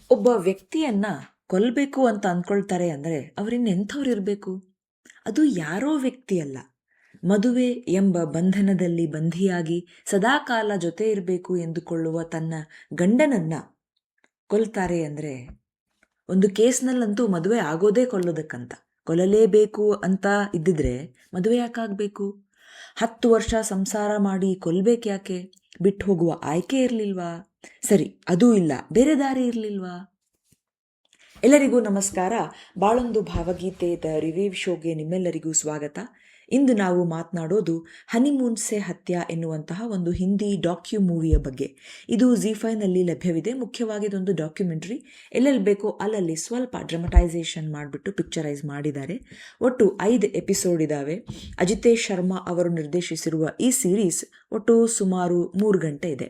ಒಬ್ಬ ವ್ಯಕ್ತಿಯನ್ನ ಕೊಲ್ಲಬೇಕು ಅಂತ ಅಂದ್ಕೊಳ್ತಾರೆ ಅಂದರೆ ಅವರಿನ್ನೆಂಥವ್ರು ಇರಬೇಕು? ಅದು ಯಾರೋ ವ್ಯಕ್ತಿ ಅಲ್ಲ, ಮದುವೆ ಎಂಬ ಬಂಧನದಲ್ಲಿ ಬಂಧಿಯಾಗಿ ಸದಾಕಾಲ ಜೊತೆ ಇರಬೇಕು ಎಂದುಕೊಳ್ಳುವ ತನ್ನ ಗಂಡನನ್ನ ಕೊಲ್ತಾರೆ ಅಂದರೆ, ಒಂದು ಕೇಸ್ನಲ್ಲಂತೂ ಮದುವೆ ಆಗೋದೇ ಕೊಲ್ಲೋದಕ್ಕಂತ, ಕೊಲ್ಲಲೇಬೇಕು ಅಂತ ಇದ್ದಿದ್ರೆ ಮದುವೆ ಯಾಕಾಗಬೇಕು? 10 ವರ್ಷ ಸಂಸಾರ ಮಾಡಿ ಕೊಲ್ಬೇಕ್ಯಾಕೆ? ಬಿಟ್ಟು ಹೋಗುವ ಆಯ್ಕೆ ಇರಲಿಲ್ವಾ? ಸರಿ, ಅದೂ ಇಲ್ಲ, ಬೇರೆ ದಾರಿ ಇರಲಿಲ್ವಾ? ಎಲ್ಲರಿಗೂ ನಮಸ್ಕಾರ. ಬಾಳೊಂದು ಭಾವಗೀತೆ ದ ರಿವ್ಯೂ ಶೋಗೆ ನಿಮ್ಮೆಲ್ಲರಿಗೂ ಸ್ವಾಗತ. ಇಂದು ನಾವು ಮಾತನಾಡೋದು ಹನಿಮೂನ್ ಸೆ ಹತ್ಯಾ ಎನ್ನುವಂತಹ ಒಂದು ಹಿಂದಿ ಡಾಕ್ಯು ಮೂವಿಯ ಬಗ್ಗೆ. ಇದು ZEE5ನಲ್ಲಿ ಲಭ್ಯವಿದೆ. ಮುಖ್ಯವಾಗಿ ಇದೊಂದು ಡಾಕ್ಯುಮೆಂಟ್ರಿ. ಎಲ್ಲೆಲ್ಲಿ ಬೇಕೋ ಅಲ್ಲಲ್ಲಿ ಸ್ವಲ್ಪ ಡ್ರಮಟೈಸೇಷನ್ ಮಾಡಿಬಿಟ್ಟು ಪಿಕ್ಚರೈಸ್ ಮಾಡಿದ್ದಾರೆ. ಒಟ್ಟು 5 ಎಪಿಸೋಡ್ ಇದ್ದಾವೆ. ಅಜಿತೇಶ್ ಶರ್ಮಾ ಅವರು ನಿರ್ದೇಶಿಸಿರುವ ಈ ಸೀರೀಸ್ ಒಟ್ಟು ಸುಮಾರು 3 ಗಂಟೆ ಇದೆ.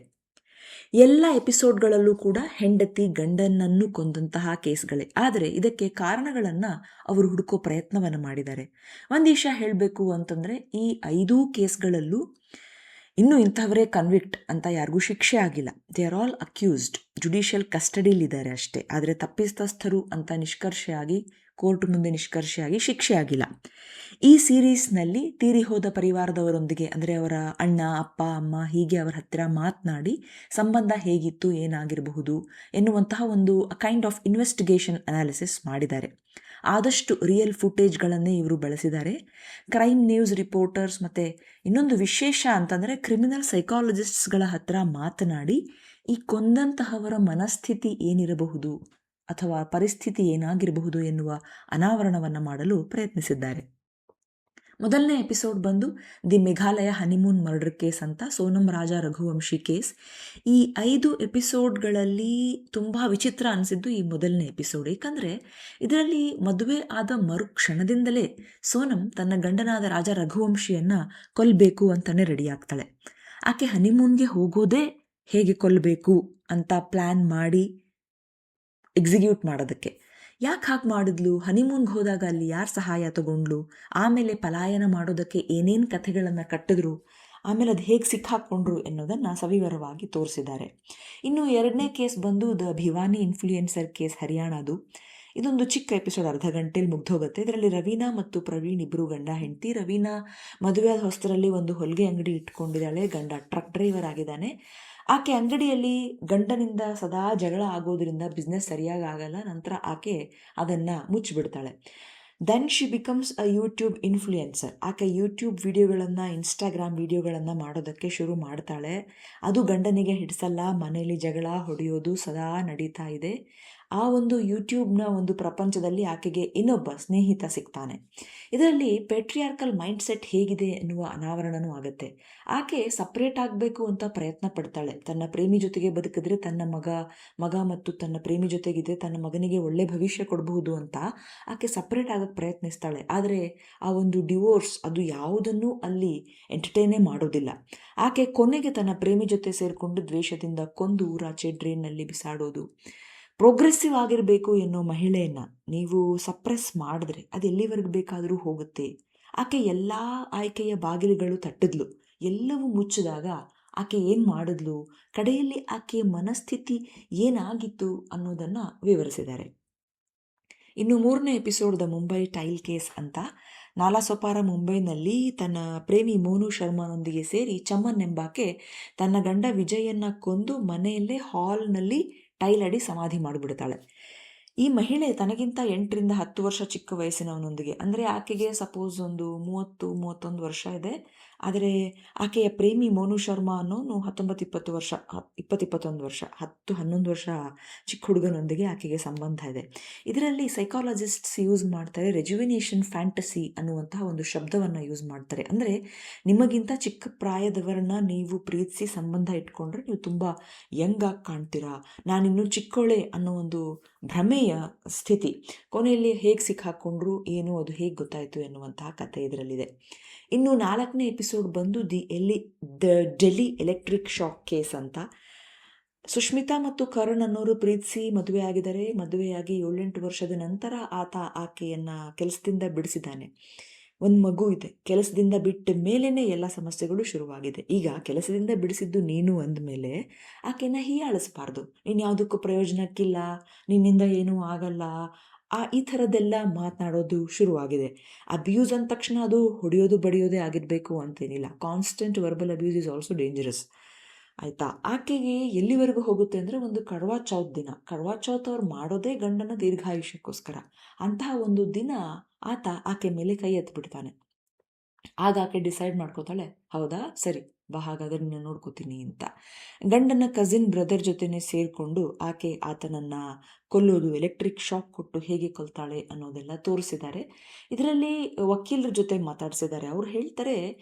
ಎಲ್ಲ ಎಪಿಸೋಡ್ಗಳಲ್ಲೂ ಕೂಡ ಹೆಂಡತಿ ಗಂಡನನ್ನು ಕೊಂದಂತಹ ಕೇಸ್ಗಳೇ. ಆದರೆ ಇದಕ್ಕೆ ಕಾರಣಗಳನ್ನು ಅವರು ಹುಡುಕೋ ಪ್ರಯತ್ನವನ್ನು ಮಾಡಿದ್ದಾರೆ. ಒಂದು ವಿಷಯ ಹೇಳಬೇಕು ಅಂತಂದರೆ, ಈ 5 ಕೇಸ್ಗಳಲ್ಲೂ ಇನ್ನೂ ಇಂಥವರೇ ಕನ್ವಿಕ್ಟ್ ಅಂತ ಯಾರಿಗೂ ಶಿಕ್ಷೆ ಆಗಿಲ್ಲ. They are all accused, judicial ಕಸ್ಟಡಿಲಿದ್ದಾರೆ ಅಷ್ಟೇ. ಆದರೆ ತಪ್ಪಿತಸ್ಥರು ಅಂತ ನಿಷ್ಕರ್ಷೆಯಾಗಿ ಕೋರ್ಟ್ ಮುಂದೆ ನಿಷ್ಕರ್ಷೆಯಾಗಿ ಶಿಕ್ಷೆ ಆಗಿಲ್ಲ. ಈ ಸೀರೀಸ್ನಲ್ಲಿ ತೀರಿ ಹೋದ ಪರಿವಾರದವರೊಂದಿಗೆ, ಅಂದರೆ ಅವರ ಅಣ್ಣ, ಅಪ್ಪ, ಅಮ್ಮ, ಹೀಗೆ ಅವರ ಹತ್ತಿರ ಮಾತನಾಡಿ ಸಂಬಂಧ ಹೇಗಿತ್ತು, ಏನಾಗಿರಬಹುದು ಎನ್ನುವಂತಹ ಒಂದು ಕೈಂಡ್ ಆಫ್ ಇನ್ವೆಸ್ಟಿಗೇಷನ್ ಅನಾಲಿಸಿಸ್ ಮಾಡಿದ್ದಾರೆ. ಆದಷ್ಟು ರಿಯಲ್ ಫುಟೇಜ್ಗಳನ್ನೇ ಇವರು ಬಳಸಿದ್ದಾರೆ. ಕ್ರೈಮ್ ನ್ಯೂಸ್ ರಿಪೋರ್ಟರ್ಸ್ ಮತ್ತು ಇನ್ನೊಂದು ವಿಶೇಷ ಅಂತಂದರೆ ಕ್ರಿಮಿನಲ್ ಸೈಕಾಲಜಿಸ್ಟ್ಸ್ಗಳ ಹತ್ರ ಮಾತನಾಡಿ ಈ ಕೊಂದಂತಹವರ ಮನಸ್ಥಿತಿ ಏನಿರಬಹುದು ಅಥವಾ ಪರಿಸ್ಥಿತಿ ಏನಾಗಿರಬಹುದು ಎನ್ನುವ ಅನಾವರಣವನ್ನು ಮಾಡಲು ಪ್ರಯತ್ನಿಸಿದ್ದಾರೆ. ಮೊದಲನೇ ಎಪಿಸೋಡ್ ಬಂದು the Meghalaya honeymoon murder case ಅಂತ, ಸೋನಂ ರಾಜ ರಘುವಂಶಿ ಕೇಸ್. ಈ 5 ಎಪಿಸೋಡ್ಗಳಲ್ಲಿ ತುಂಬ ವಿಚಿತ್ರ ಅನಿಸಿದ್ದು ಈ ಮೊದಲನೇ ಎಪಿಸೋಡ್. ಏಕೆಂದರೆ ಇದರಲ್ಲಿ ಮದುವೆ ಆದ ಮರುಕ್ಷಣದಿಂದಲೇ ಸೋನಂ ತನ್ನ ಗಂಡನಾದ ರಾಜ ರಘುವಂಶಿಯನ್ನು ಕೊಲ್ಲಬೇಕು ಅಂತಲೇ ರೆಡಿ ಆಗ್ತಾಳೆ. ಆಕೆ ಹನಿಮೂನ್ಗೆ ಹೋಗೋದೇ ಹೇಗೆ ಕೊಲ್ಲಬೇಕು ಅಂತ ಪ್ಲ್ಯಾನ್ ಮಾಡಿ ಎಕ್ಸಿಕ್ಯೂಟ್ ಮಾಡೋದಕ್ಕೆ. ಯಾಕೆ ಹಾಗೆ ಮಾಡಿದ್ಲು? ಹನಿಮೂನ್ಗೆ ಹೋದಾಗ ಅಲ್ಲಿ ಯಾರು ಸಹಾಯ ತಗೊಂಡ್ಲು? ಆಮೇಲೆ ಪಲಾಯನ ಮಾಡೋದಕ್ಕೆ ಏನೇನು ಕಥೆಗಳನ್ನು ಕಟ್ಟಿದ್ರು? ಆಮೇಲೆ ಅದು ಹೇಗೆ ಸಿಕ್ಕಾಕ್ಕೊಂಡ್ರು ಎನ್ನುವುದನ್ನು ಸವಿವರವಾಗಿ ತೋರಿಸಿದ್ದಾರೆ. ಇನ್ನು 2ನೇ ಕೇಸ್ ಬಂದು ದ ಭಿವಾನಿ ಇನ್ಫ್ಲೂಯೆನ್ಸರ್ ಕೇಸ್, ಹರಿಯಾಣದು. ಇದೊಂದು ಚಿಕ್ಕ ಎಪಿಸೋಡ್, ಅರ್ಧ ಗಂಟೆಯಲ್ಲಿ ಮುಗ್ದೋಗುತ್ತೆ. ಇದರಲ್ಲಿ ರವೀನಾ ಮತ್ತು ಪ್ರವೀಣ್ ಇಬ್ಬರು ಗಂಡ ಹೆಂಡತಿ. ರವೀನಾ ಮದುವೆಯಾದ ಹೊಸದರಲ್ಲಿ ಒಂದು ಹೊಲಿಗೆ ಅಂಗಡಿ ಇಟ್ಕೊಂಡಿದ್ದಾಳೆ. ಗಂಡ ಟ್ರಕ್ ಡ್ರೈವರ್ ಆಗಿದ್ದಾನೆ. ಆಕೆ ಅಂಗಡಿಯಲ್ಲಿ ಗಂಡನಿಂದ ಸದಾ ಜಗಳ ಆಗೋದ್ರಿಂದ ಬಿಸ್ನೆಸ್ ಸರಿಯಾಗಿ ಆಗಲ್ಲ. ನಂತರ ಆಕೆ ಅದನ್ನು ಮುಚ್ಚಿಬಿಡ್ತಾಳೆ. Then she becomes a YouTube influencer. ಆಕೆ ಯೂಟ್ಯೂಬ್ ವಿಡಿಯೋಗಳನ್ನು, ಇನ್ಸ್ಟಾಗ್ರಾಮ್ ವಿಡಿಯೋಗಳನ್ನು ಮಾಡೋದಕ್ಕೆ ಶುರು ಮಾಡ್ತಾಳೆ. ಅದು ಗಂಡನಿಗೆ ಹಿಡಿಸಲ್ಲ. ಮನೆಯಲ್ಲಿ ಜಗಳ ಹೊಡೆಯೋದು ಸದಾ ನಡೀತಾ ಇದೆ. ಆ ಒಂದು ಯೂಟ್ಯೂಬ್ನ ಒಂದು ಪ್ರಪಂಚದಲ್ಲಿ ಆಕೆಗೆ ಇನ್ನೊಬ್ಬ ಸ್ನೇಹಿತ ಸಿಗ್ತಾನೆ. ಇದರಲ್ಲಿ ಪೇಟ್ರಿಯಾರ್ಕಲ್ ಮೈಂಡ್ಸೆಟ್ ಹೇಗಿದೆ ಎನ್ನುವ ಅನಾವರಣನೂ ಆಗುತ್ತೆ. ಆಕೆ ಸಪ್ರೇಟ್ ಆಗಬೇಕು ಅಂತ ಪ್ರಯತ್ನ ಪಡ್ತಾಳೆ. ತನ್ನ ಪ್ರೇಮಿ ಜೊತೆಗೆ ಬದುಕಿದ್ರೆ ತನ್ನ ಮಗ ಮತ್ತು ತನ್ನ ಪ್ರೇಮಿ ಜೊತೆಗಿದ್ರೆ ತನ್ನ ಮಗನಿಗೆ ಒಳ್ಳೆ ಭವಿಷ್ಯ ಕೊಡಬಹುದು ಅಂತ ಆಕೆ ಸಪ್ರೇಟ್ ಆಗಕ್ಕೆ ಪ್ರಯತ್ನಿಸ್ತಾಳೆ. ಆದರೆ ಆ ಒಂದು ಡಿವೋರ್ಸ್ ಅದು ಯಾವುದನ್ನೂ ಅಲ್ಲಿ ಎಂಟರ್ಟೈನೇ ಮಾಡೋದಿಲ್ಲ. ಆಕೆ ಕೊನೆಗೆ ತನ್ನ ಪ್ರೇಮಿ ಜೊತೆ ಸೇರಿಕೊಂಡು ದ್ವೇಷದಿಂದ ಕೊಂದು ಊರಾಚೆ ಡ್ರೈನ್ನಲ್ಲಿ ಬಿಸಾಡೋದು. ಪ್ರೋಗ್ರೆಸಿವ್ ಆಗಿರಬೇಕು ಎನ್ನೋ ಮಹಿಳೆಯನ್ನು ನೀವು ಸಪ್ರೆಸ್ ಮಾಡಿದ್ರೆ ಅದು ಎಲ್ಲಿವರೆಗೆ ಬೇಕಾದರೂ ಹೋಗುತ್ತೆ. ಆಕೆ ಎಲ್ಲ ಆಯ್ಕೆಯ ಬಾಗಿಲುಗಳು ತಟ್ಟಿದ್ಲು. ಎಲ್ಲವೂ ಮುಚ್ಚಿದಾಗ ಆಕೆ ಏನು ಮಾಡಿದ್ಲು, ಕಡೆಯಲ್ಲಿ ಆಕೆಯ ಮನಸ್ಥಿತಿ ಏನಾಗಿತ್ತು ಅನ್ನೋದನ್ನು ವಿವರಿಸಿದ್ದಾರೆ. ಇನ್ನು 3ನೇ episode the Mumbai tail case ಅಂತ. ನಾಲಾಸೊಪಾರ ಮುಂಬೈನಲ್ಲಿ ತನ್ನ ಪ್ರೇಮಿ ಮೋನು ಶರ್ಮಾನೊಂದಿಗೆ ಸೇರಿ ಚಮನ್ ಎಂಬಾಕೆ ತನ್ನ ಗಂಡ ವಿಜಯನ್ನ ಕೊಂದು ಮನೆಯಲ್ಲೇ ಹಾಲ್ನಲ್ಲಿ ಟೈಲ್ ಅಡಿ ಸಮಾಧಿ ಮಾಡಿಬಿಡ್ತಾಳೆ. ಈ ಮಹಿಳೆ ತನಗಿಂತ 8ರಿಂದ 10 ವರ್ಷ ಚಿಕ್ಕ ವಯಸ್ಸಿನವನೊಂದಿಗೆ, ಅಂದರೆ ಆಕೆಗೆ ಸಪೋಸ್ ಒಂದು 30-31 ವರ್ಷ ಇದೆ. ಆದರೆ ಆಕೆಯ ಪ್ರೇಮಿ ಮೋನು ಶರ್ಮಾ ಅನ್ನೋನು 19-20 ವರ್ಷ, 20-21 ವರ್ಷ, 10-11 ವರ್ಷ ಚಿಕ್ಕ ಹುಡುಗನೊಂದಿಗೆ ಆಕೆಗೆ ಸಂಬಂಧ ಇದೆ. ಇದರಲ್ಲಿ ಸೈಕಾಲಜಿಸ್ಟ್ಸ್ ಯೂಸ್ ಮಾಡ್ತಾರೆ ರೆಜುವಿನೇಷನ್ ಫ್ಯಾಂಟಸಿ ಅನ್ನುವಂತಹ ಒಂದು ಶಬ್ದವನ್ನು ಯೂಸ್ ಮಾಡ್ತಾರೆ. ಅಂದರೆ ನಿಮಗಿಂತ ಚಿಕ್ಕ ಪ್ರಾಯದವರನ್ನ ನೀವು ಪ್ರೀತಿಸಿ ಸಂಬಂಧ ಇಟ್ಕೊಂಡ್ರೆ ನೀವು ತುಂಬ ಯಂಗ್ ಆಗಿ ಕಾಣ್ತೀರಾ, ನಾನಿನ್ನೂ ಚಿಕ್ಕವಳೆ ಅನ್ನೋ ಒಂದು ಭ್ರಮೆಯ ಸ್ಥಿತಿ. ಕೊನೆಯಲ್ಲಿ ಹೇಗೆ ಸಿಕ್ಕಾಕೊಂಡ್ರು ಏನು, ಅದು ಹೇಗೆ ಗೊತ್ತಾಯಿತು ಎನ್ನುವಂತಹ ಕಥೆ ಇದರಲ್ಲಿದೆ. ಇನ್ನು 4ನೇ ಎಪಿಸೋಡ್ ಬಂದು the Delhi electric shock case ಅಂತ. ಸುಷ್ಮಿತಾ ಮತ್ತು ಕರಣ್ ಅನ್ನೋರು ಪ್ರೀತಿಸಿ ಮದುವೆ ಆಗಿದ್ದಾರೆ. ಮದುವೆಯಾಗಿ 7-8 ವರ್ಷದ ನಂತರ ಆತ ಆಕೆಯನ್ನು ಕೆಲಸದಿಂದ ಬಿಡಿಸಿದ್ದಾನೆ. ಒಂದು ಮಗು ಇದೆ, ಕೆಲಸದಿಂದ ಬಿಟ್ಟ ಮೇಲೇ ಎಲ್ಲ ಸಮಸ್ಯೆಗಳು ಶುರುವಾಗಿದೆ. ಈಗ ಕೆಲಸದಿಂದ ಬಿಡಿಸಿದ್ದು ನೀನು ಅಂದಮೇಲೆ ಆಕೆನ ಹೀಯಾಳಿಸ್ಬಾರ್ದು. ನೀನು ಯಾವುದಕ್ಕೂ ಪ್ರಯೋಜನಕ್ಕಿಲ್ಲ, ನಿನ್ನಿಂದ ಏನೂ ಆಗಲ್ಲ, ಈ ಥರದ್ದೆಲ್ಲ ಮಾತನಾಡೋದು ಶುರುವಾಗಿದೆ. ಅಬ್ಯೂಸ್ ಅಂದ ತಕ್ಷಣ ಅದು ಹೊಡೆಯೋದು ಬಡಿಯೋದೇ ಆಗಿರಬೇಕು ಅಂತೇನಿಲ್ಲ. Constant verbal abuse is also dangerous. ಆಯಿತಾ? ಆಕೆಗೆ ಎಲ್ಲಿವರೆಗೂ ಹೋಗುತ್ತೆ ಅಂದರೆ, ಒಂದು ಕಡ್ವಾ ಚೌತ್ ದಿನ, ಕಡ್ವಾ ಚೌತ್ ಅವ್ರು ಮಾಡೋದೇ ಗಂಡನ ದೀರ್ಘಾಯುಷ್ಯಕ್ಕೋಸ್ಕರ. ಅಂತಹ ಒಂದು ದಿನ ಆತ ಆಕೆ ಮೇಲೆ ಕೈ ಎತ್ತಿಬಿಡ್ತಾನೆ. ಆಗ ಆಕೆ ಡಿಸೈಡ್ ಮಾಡ್ಕೋತಾಳೆ, ಹೌದಾ ಸರಿ ಬಾ, ಹಾಗಾದ್ರೆ ನಾನು ನೋಡ್ಕೋತೀನಿ ಅಂತ. ಗಂಡನ ಕಸಿನ್ ಬ್ರದರ್ ಜೊತೆನೆ ಸೇರಿಕೊಂಡು ಆಕೆ ಆತನನ್ನು ಕೊಲ್ಲೋದು, ಎಲೆಕ್ಟ್ರಿಕ್ ಶಾಕ್ ಕೊಟ್ಟು ಹೇಗೆ ಕೊಲ್ತಾಳೆ ಅನ್ನೋದೆಲ್ಲ ತೋರಿಸಿದ್ದಾರೆ. ಇದರಲ್ಲಿ ವಕೀಲರ ಜೊತೆ ಮಾತಾಡಿಸಿದ್ದಾರೆ. ಅವ್ರು ಹೇಳ್ತಾರೆ,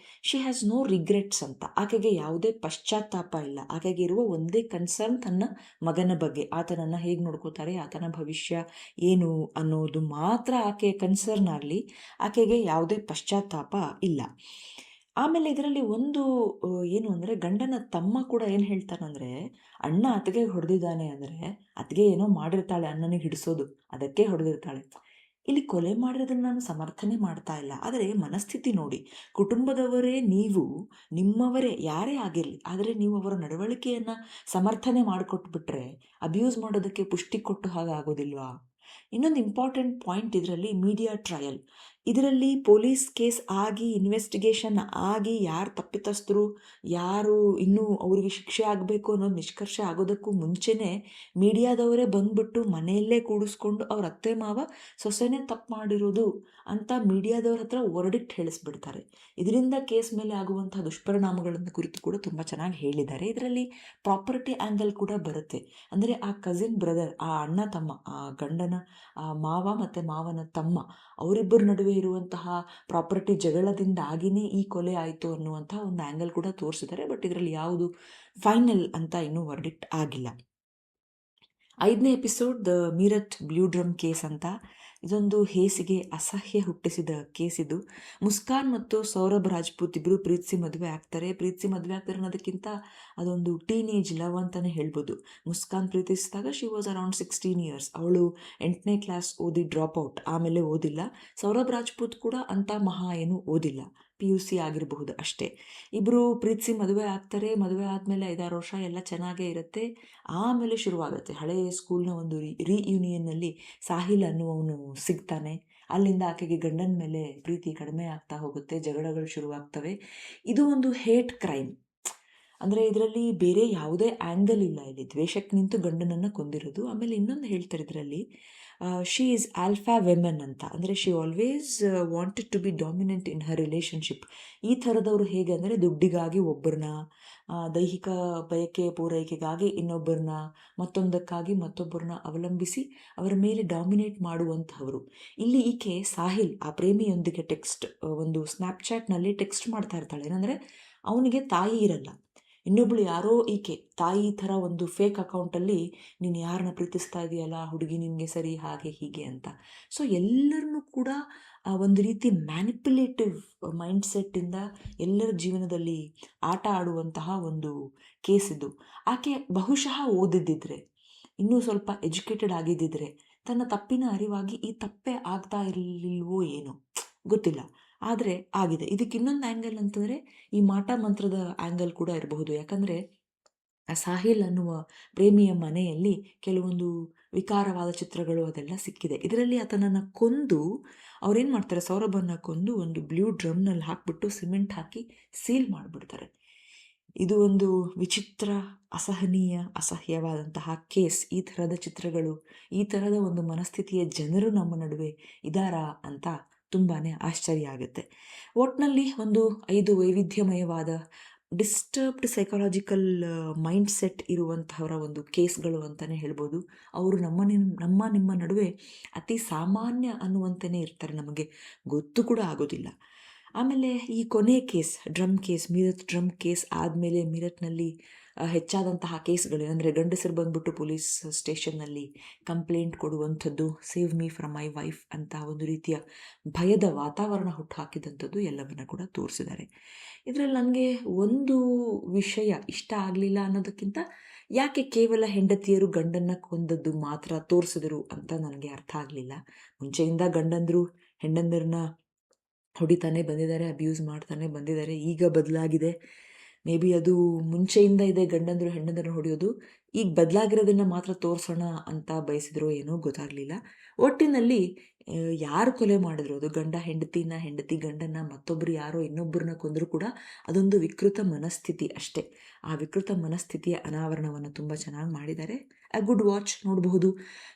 ಶಿ ಹ್ಯಾಸ್ ನೋ ರಿಗ್ರೆಟ್ಸ್ ಅಂತ. ಆಕೆಗೆ ಯಾವುದೇ ಪಶ್ಚಾತ್ತಾಪ ಇಲ್ಲ. ಆಕೆಗೆ ಇರುವ ಒಂದೇ ಕನ್ಸರ್ನ್ ತನ್ನ ಮಗನ ಬಗ್ಗೆ, ಆತನನ್ನು ಹೇಗೆ ನೋಡ್ಕೋತಾರೆ, ಆತನ ಭವಿಷ್ಯ ಏನು ಅನ್ನೋದು ಮಾತ್ರ ಆಕೆ ಕನ್ಸರ್ನ್ ಆಗಲಿ. ಆಕೆಗೆ ಯಾವುದೇ ಪಶ್ಚಾತ್ತಾಪ ಇಲ್ಲ. ಆಮೇಲೆ ಇದರಲ್ಲಿ ಒಂದು ಏನು ಅಂದರೆ, ಗಂಡನ ತಮ್ಮ ಕೂಡ ಏನು ಹೇಳ್ತಾನಂದರೆ, ಅಣ್ಣ ಅತ್ತಿಗೆ ಹೊಡೆದಿದ್ದಾನೆ ಅಂದರೆ ಅತ್ತಿಗೆ ಏನೋ ಮಾಡಿರ್ತಾಳೆ ಅಣ್ಣನಿಗೆ ಹಿಡಿಸೋದು, ಅದಕ್ಕೆ ಹೊಡೆದಿರ್ತಾಳೆ. ಇಲ್ಲಿ ಕೊಲೆ ಮಾಡಿರೋದನ್ನು ನಾನು ಸಮರ್ಥನೆ ಮಾಡ್ತಾ ಇಲ್ಲ, ಆದರೆ ಮನಸ್ಥಿತಿ ನೋಡಿ. ಕುಟುಂಬದವರೇ ನೀವು, ನಿಮ್ಮವರೇ ಯಾರೇ ಆಗಿರಲಿ, ಆದರೆ ನೀವು ಅವರ ನಡವಳಿಕೆಯನ್ನು ಸಮರ್ಥನೆ ಮಾಡಿಕೊಟ್ಬಿಟ್ರೆ ಅಬ್ಯೂಸ್ ಮಾಡೋದಕ್ಕೆ ಪುಷ್ಟಿ ಕೊಟ್ಟು ಹಾಗಾಗೋದಿಲ್ವಾ? ಇನ್ನೊಂದು ಇಂಪಾರ್ಟೆಂಟ್ ಪಾಯಿಂಟ್ ಇದರಲ್ಲಿ ಮೀಡಿಯಾ ಟ್ರಯಲ್. ಇದರಲ್ಲಿ ಪೊಲೀಸ್ ಕೇಸ್ ಆಗಿ, ಇನ್ವೆಸ್ಟಿಗೇಷನ್ ಆಗಿ, ಯಾರು ತಪ್ಪಿತಸ್ಥರು, ಯಾರು ಇನ್ನೂ ಅವರಿಗೆ ಶಿಕ್ಷೆ ಆಗಬೇಕು ಅನ್ನೋದು ನಿಷ್ಕರ್ಷೆ ಆಗೋದಕ್ಕೂ ಮುಂಚೆನೇ ಮೀಡಿಯಾದವರೇ ಬಂದ್ಬಿಟ್ಟು ಮನೆಯಲ್ಲೇ ಕೂಡಿಸ್ಕೊಂಡು ಅವ್ರ ಅತ್ತೆ ಮಾವ ಸೊಸೆನೇ ತಪ್ಪು ಮಾಡಿರೋದು ಅಂತ ಮೀಡಿಯಾದವ್ರ ಹತ್ರ ವರ್ಡಿಕ್ಟ್ ಹೇಳಿಸ್ಬಿಡ್ತಾರೆ. ಇದರಿಂದ ಕೇಸ್ ಮೇಲೆ ಆಗುವಂತಹ ದುಷ್ಪರಿಣಾಮಗಳನ್ನು ಕುರಿತು ಕೂಡ ತುಂಬ ಚೆನ್ನಾಗಿ ಹೇಳಿದ್ದಾರೆ. ಇದರಲ್ಲಿ ಪ್ರಾಪರ್ಟಿ ಆ್ಯಂಗಲ್ ಕೂಡ ಬರುತ್ತೆ. ಅಂದರೆ ಆ ಕಸಿನ್ ಬ್ರದರ್, ಆ ಅಣ್ಣ ತಮ್ಮ, ಆ ಗಂಡನ ಮಾವ ಮತ್ತು ಮಾವನ ತಮ್ಮ, ಅವರಿಬ್ಬರ ನಡುವೆ ಇರುವಂತಹ ಪ್ರಾಪರ್ಟಿ ಜಗಳದಿಂದಾಗಿಯೇ ಈ ಕೊಲೆ ಆಯಿತು ಅನ್ನುವಂಥ ಒಂದು ಆ್ಯಂಗಲ್ ಕೂಡ ತೋರಿಸಿದ್ದಾರೆ. ಬಟ್ ಇದರಲ್ಲಿ ಯಾವುದು ಫೈನಲ್ ಅಂತ ಇನ್ನೂ ವರ್ಡಿಕ್ಟ್ ಆಗಿಲ್ಲ. 5ನೇ episode the Meerut blue drum case ಅಂತ. ಇದೊಂದು ಹೇಸಿಗೆ, ಅಸಹ್ಯ ಹುಟ್ಟಿಸಿದ ಕೇಸ್ ಇದು. ಮುಸ್ಕಾನ್ ಮತ್ತು ಸೌರಭ್ ರಾಜ್ಪೂತ್ ಇಬ್ಬರು ಪ್ರೀತಿಸಿ ಮದುವೆ ಆಗ್ತಾರೆ. ಅನ್ನೋದಕ್ಕಿಂತ ಅದೊಂದು ಟೀನೇಜ್ ಲವ್ ಅಂತಲೇ ಹೇಳ್ಬೋದು. ಮುಸ್ಕಾನ್ ಪ್ರೀತಿಸಿದಾಗ ಶಿ ವಾಸ್ ಅರೌಂಡ್ 16 years. ಅವಳು 8ನೇ ಕ್ಲಾಸ್ ಓದಿ ಡ್ರಾಪ್ ಔಟ್, ಆಮೇಲೆ ಓದಿಲ್ಲ. ಸೌರಭ್ ರಾಜ್ಪೂತ್ ಕೂಡ ಅಂಥ ಮಹಾ ಏನು ಓದಿಲ್ಲ, PUC ಆಗಿರಬಹುದು ಅಷ್ಟೇ. ಇಬ್ಬರು ಪ್ರೀತಿಸಿ ಮದುವೆ ಆಗ್ತಾರೆ. ಮದುವೆ ಆದಮೇಲೆ 5-6 ವರ್ಷ ಎಲ್ಲ ಚೆನ್ನಾಗೇ ಇರುತ್ತೆ. ಆಮೇಲೆ ಶುರುವಾಗುತ್ತೆ ಹಳೆಯ ಸ್ಕೂಲ್ನ ಒಂದು ರಿಯೂನಿಯನ್ನಲ್ಲಿ ಸಾಹಿಲ್ ಅನ್ನುವವನು ಸಿಗ್ತಾನೆ. ಅಲ್ಲಿಂದ ಆಕೆಗೆ ಗಂಡನ ಮೇಲೆ ಪ್ರೀತಿ ಕಡಿಮೆ ಆಗ್ತಾ ಹೋಗುತ್ತೆ, ಜಗಳಗಳು ಶುರುವಾಗ್ತವೆ. ಇದು ಒಂದು ಹೇಟ್ ಕ್ರೈಮ್. ಅಂದರೆ ಇದರಲ್ಲಿ ಬೇರೆ ಯಾವುದೇ ಆ್ಯಂಗಲ್ ಇಲ್ಲ. ಇಲ್ಲಿ ದ್ವೇಷಕ್ಕೆ ನಿಂತು ಗಂಡನನ್ನು ಕೊಂದಿರೋದು. ಆಮೇಲೆ ಇನ್ನೊಂದು ಹೇಳ್ತಾರೆ ಇದರಲ್ಲಿ, ಶಿ ಈಸ್ ಆಲ್ಫಾ ವೆಮನ್ ಅಂತ. ಅಂದರೆ she always wanted to be dominant in her relationship. ಈ ಥರದವರು ಹೇಗೆ ಅಂದರೆ, ದುಡ್ಡಿಗಾಗಿ ಒಬ್ಬರನ್ನ, ದೈಹಿಕ ಬಯಕೆ ಪೂರೈಕೆಗಾಗಿ ಇನ್ನೊಬ್ಬರನ್ನ, ಮತ್ತೊಂದಕ್ಕಾಗಿ ಮತ್ತೊಬ್ಬರನ್ನ ಅವಲಂಬಿಸಿ ಅವರ ಮೇಲೆ ಡಾಮಿನೇಟ್ ಮಾಡುವಂಥವರು. ಇಲ್ಲಿ ಈಕೆ ಸಾಹಿಲ್ ಆ ಪ್ರೇಮಿಯೊಂದಿಗೆ ಒಂದು ಸ್ನ್ಯಾಪ್ಚಾಟ್ನಲ್ಲಿ ಟೆಕ್ಸ್ಟ್ ಮಾಡ್ತಾ ಇರ್ತಾಳೆ. ಏನಂದರೆ, ಅವನಿಗೆ ತಾಯಿ ಇರಲ್ಲ, ಇನ್ನೊಬ್ಳು ಯಾರೋ ಈಕೆ ತಾಯಿ ಥರ ಒಂದು ಫೇಕ್ ಅಕೌಂಟಲ್ಲಿ ನೀನು ಯಾರನ್ನ ಪ್ರೀತಿಸ್ತಾ ಇದೆಯಲ್ಲ ಹುಡುಗಿ, ನಿನಗೆ ಸರಿ, ಹಾಗೆ ಹೀಗೆ ಅಂತ. ಸೊ ಎಲ್ಲರನ್ನೂ ಕೂಡ ಒಂದು ರೀತಿ ಮ್ಯಾನಿಪ್ಯುಲೇಟಿವ್ ಮೈಂಡ್ಸೆಟ್ಟಿಂದ ಎಲ್ಲರ ಜೀವನದಲ್ಲಿ ಆಟ ಆಡುವಂತಹ ಒಂದು ಕೇಸ್ ಇದು. ಆಕೆ ಬಹುಶಃ ಓದಿದ್ದಿದ್ರೆ, ಇನ್ನೂ ಸ್ವಲ್ಪ ಎಜುಕೇಟೆಡ್ ಆಗಿದ್ದಿದ್ರೆ, ತನ್ನ ತಪ್ಪಿನ ಅರಿವಾಗಿ ಈ ತಪ್ಪೇ ಆಗ್ತಾ ಇರಲಿಲ್ವೋ ಏನೋ ಗೊತ್ತಿಲ್ಲ, ಆದರೆ ಆಗಿದೆ. ಇದಕ್ಕೆ ಇನ್ನೊಂದು ಆ್ಯಂಗಲ್ ಅಂತಂದರೆ ಈ ಮಾಟ ಮಂತ್ರದ ಆ್ಯಂಗಲ್ ಕೂಡ ಇರಬಹುದು. ಯಾಕಂದರೆ ಸಾಹಿಲ್ ಅನ್ನುವ ಪ್ರೇಮಿಯ ಮನೆಯಲ್ಲಿ ಕೆಲವೊಂದು ವಿಕಾರವಾದ ಚಿತ್ರಗಳು ಅದೆಲ್ಲ ಸಿಕ್ಕಿದೆ. ಇದರಲ್ಲಿ ಆತನನ್ನು ಕೊಂದು ಅವ್ರೇನು ಮಾಡ್ತಾರೆ, ಸೌರಭನ್ನು ಕೊಂದು ಒಂದು ಬ್ಲೂ ಡ್ರಮ್ನಲ್ಲಿ ಹಾಕಿಬಿಟ್ಟು ಸಿಮೆಂಟ್ ಹಾಕಿ ಸೀಲ್ ಮಾಡಿಬಿಡ್ತಾರೆ. ಇದು ಒಂದು ವಿಚಿತ್ರ, ಅಸಹನೀಯ, ಅಸಹ್ಯವಾದಂತಹ ಕೇಸ್. ಈ ಥರದ ಚಿತ್ರಗಳು, ಈ ಥರದ ಒಂದು ಮನಸ್ಥಿತಿಯ ಜನರು ನಮ್ಮ ನಡುವೆ ಇದ್ದಾರಾ ಅಂತ ತುಂಬಾ ಆಶ್ಚರ್ಯ ಆಗುತ್ತೆ. ಒಟ್ಟಿನಲ್ಲಿ ಒಂದು 5 ವೈವಿಧ್ಯಮಯವಾದ ಡಿಸ್ಟರ್ಬ್ಡ್ ಸೈಕಾಲಜಿಕಲ್ ಮೈಂಡ್ಸೆಟ್ ಇರುವಂಥವರ ಒಂದು ಕೇಸ್ಗಳು ಅಂತಲೇ ಹೇಳ್ಬೋದು. ಅವರು ನಿಮ್ಮ ನಡುವೆ ಅತಿ ಸಾಮಾನ್ಯ ಅನ್ನುವಂತೆಯೇ ಇರ್ತಾರೆ, ನಮಗೆ ಗೊತ್ತು ಕೂಡ ಆಗೋದಿಲ್ಲ. ಆಮೇಲೆ ಈ ಕೊನೆ ಕೇಸ್, ಮೀರತ್ ಡ್ರಮ್ ಕೇಸ್ ಆದಮೇಲೆ ಮೀರತ್ನಲ್ಲಿ ಹೆಚ್ಚಾದಂತಹ ಕೇಸ್ಗಳು, ಅಂದರೆ ಗಂಡಸರು ಬಂದ್ಬಿಟ್ಟು ಪೊಲೀಸ್ ಸ್ಟೇಷನ್ನಲ್ಲಿ ಕಂಪ್ಲೇಂಟ್ ಕೊಡುವಂಥದ್ದು, save me from my wife ಅಂತ ಒಂದು ರೀತಿಯ ಭಯದ ವಾತಾವರಣ ಹುಟ್ಟುಹಾಕಿದಂಥದ್ದು ಎಲ್ಲವನ್ನ ಕೂಡ ತೋರಿಸಿದ್ದಾರೆ. ಇದರಲ್ಲಿ ನನಗೆ ಒಂದು ವಿಷಯ ಇಷ್ಟ ಆಗಲಿಲ್ಲ ಅನ್ನೋದಕ್ಕಿಂತ, ಯಾಕೆ ಕೇವಲ ಹೆಂಡತಿಯರು ಗಂಡನ್ನು ಕೊಂದದ್ದು ಮಾತ್ರ ತೋರಿಸಿದರು ಅಂತ ನನಗೆ ಅರ್ಥ ಆಗಲಿಲ್ಲ. ಮುಂಚೆಯಿಂದ ಗಂಡಂದರು ಹೆಂಡಂದಿರನ್ನ ಹೊಡಿತಾನೆ ಬಂದಿದ್ದಾರೆ, ಅಬ್ಯೂಸ್ ಮಾಡ್ತಾನೆ ಬಂದಿದ್ದಾರೆ. ಈಗ ಬದಲಾಗಿದೆ. ಮೇ ಬಿ ಅದು ಮುಂಚೆಯಿಂದ ಇದೆ, ಗಂಡಂದರು ಹೆಣ್ಣಂದ್ರನ್ನ ಹೊಡೆಯೋದು. ಈಗ ಬದಲಾಗಿರೋದನ್ನು ಮಾತ್ರ ತೋರಿಸೋಣ ಅಂತ ಬಯಸಿದ್ರೋ ಏನೋ ಗೊತ್ತಾಗಲಿಲ್ಲ. ಒಟ್ಟಿನಲ್ಲಿ ಯಾರು ಕೊಲೆ ಮಾಡಿದ್ರು, ಅದು ಗಂಡ ಹೆಂಡತಿನ, ಹೆಂಡತಿ ಗಂಡನ, ಮತ್ತೊಬ್ಬರು ಯಾರೋ ಇನ್ನೊಬ್ಬರನ್ನ ಕೊಂದರೂ ಕೂಡ ಅದೊಂದು ವಿಕೃತ ಮನಸ್ಥಿತಿ ಅಷ್ಟೇ. ಆ ವಿಕೃತ ಮನಸ್ಥಿತಿಯ ಅನಾವರಣವನ್ನು ತುಂಬ ಚೆನ್ನಾಗಿ ಮಾಡಿದ್ದಾರೆ. ಅ ಗುಡ್ ವಾಚ್, ನೋಡಬಹುದು.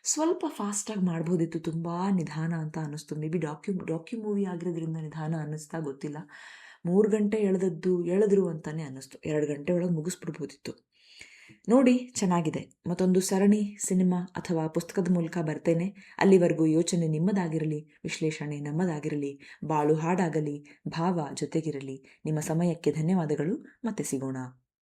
ಸ್ವಲ್ಪ ಫಾಸ್ಟಾಗಿ ಮಾಡ್ಬೋದಿತ್ತು, ತುಂಬ ನಿಧಾನ ಅಂತ ಅನ್ನಿಸ್ತು. ಮೇ ಬಿ ಡಾಕ್ಯು ಮೂವಿ ಆಗಿರೋದ್ರಿಂದ ನಿಧಾನ ಅನ್ನಿಸ್ತಾ ಗೊತ್ತಿಲ್ಲ. 3 ಗಂಟೆ ಎಳೆದ್ರು ಅಂತಲೇ ಅನ್ನಿಸ್ತು. 2 ಗಂಟೆ ಒಳಗೆ ಮುಗಿಸ್ಬಿಡ್ಬೋದಿತ್ತು. ನೋಡಿ, ಚೆನ್ನಾಗಿದೆ. ಮತ್ತೊಂದು ಸರಣಿ ಸಿನಿಮಾ ಅಥವಾ ಪುಸ್ತಕದ ಮೂಲಕ ಬರ್ತೇನೆ. ಅಲ್ಲಿವರೆಗೂ ಯೋಚನೆ ನಿಮ್ಮದಾಗಿರಲಿ, ವಿಶ್ಲೇಷಣೆ ನಮ್ಮದಾಗಿರಲಿ, ಬಾಳು ಹಾಡಾಗಲಿ, ಭಾವ ಜೊತೆಗಿರಲಿ. ನಿಮ್ಮ ಸಮಯಕ್ಕೆ ಧನ್ಯವಾದಗಳು. ಮತ್ತೆ ಸಿಗೋಣ.